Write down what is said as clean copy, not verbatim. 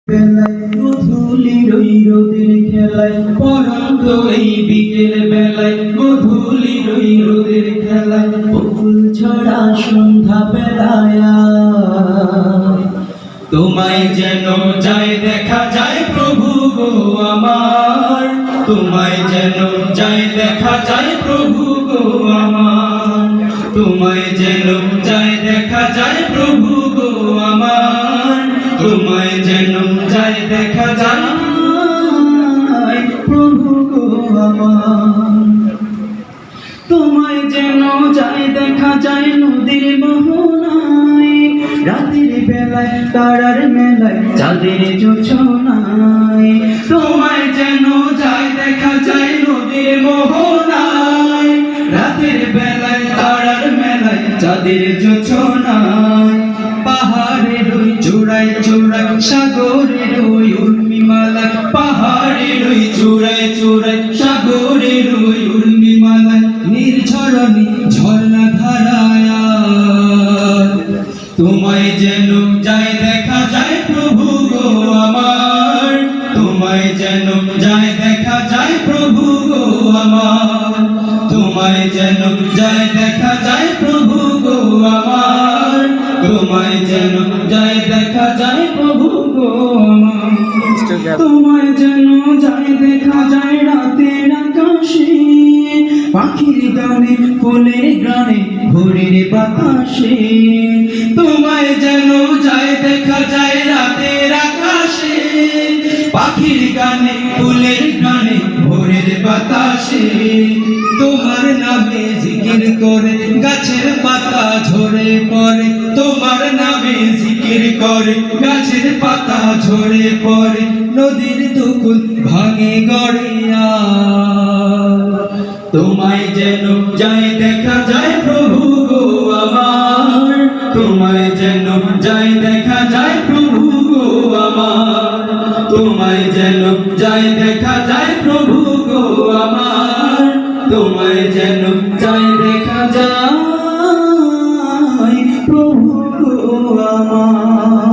বেলায় গধূলির ওই রোদের খেলায় পরন্ত এই বিকেল বেলায় গধূলির ওই রোদের খেলায় ফুল ছড়া সন্ধ্যা বেলায় তোমায় যেন যায় দেখা যায় প্রভু গো আমার, তোমায় যেন যায় দেখা যায় প্রভু গো আমার, তোমায় যেন যায় দেখা যায় প্রভু গো আমার, তোমায় যেন যায় দেখা যায় প্রভু গো আমার, তোমায় যেন যায় দেখা যায় নদীর মোহনায়, রাতের বেলায় তারার মেলায় চাঁদের জোছনায়, তোমায় যেন যায় দেখা যায় নদীর মোহনায়, রাতের বেলায় তারার মেলায় চাঁদের জোছনায়, পাহাড়ের ওই চূড়ায় চূড়ায় সাগরের ওই উর্মিমালা, পাহাড়ের ওই চূড়ায় চূড়ায় সাগরের ওই উর্মিমালা, নির্ঝরণী ঝর্ণা ধারায় তোমায় যেন যায় দেখা যায় প্রভু গো আমার, তোমায় যেন যায় দেখা যায় প্রভু গো আমার, তোমায় যেন যায় দেখা যায় প্রভু গো আমার, তোমায় যেন যায় দেখা যায় প্রভু গো আমার, তোমায় যেন যায় দেখা যায় রাতের আকাশে, পাখির গানে ফুলের গানে ভোরের বাতাসে, তোমায় যেন যায় দেখা যায় রাতের আকাশে, পাখির গানে ফুলের গানে ভোরের বাতাসে, তোমার নামে জিকির করে গাছের পাতা ঝরে পড়ে, তোমার নামে জিকির করে গাছের পাতা ঝরে পড়ে, নদীর দুকুল ভাঙে গড়িয়া তোমায় যেন যায় দেখা যায় প্রভু গো আমার, তোমায় যেন যায় দেখা যায় প্রভু গো আমার, তোমায় যেন যায় দেখা যায় প্রভু গো আমার, তোমায় যেন যায় দেখা যায় প্রভু গো আমার।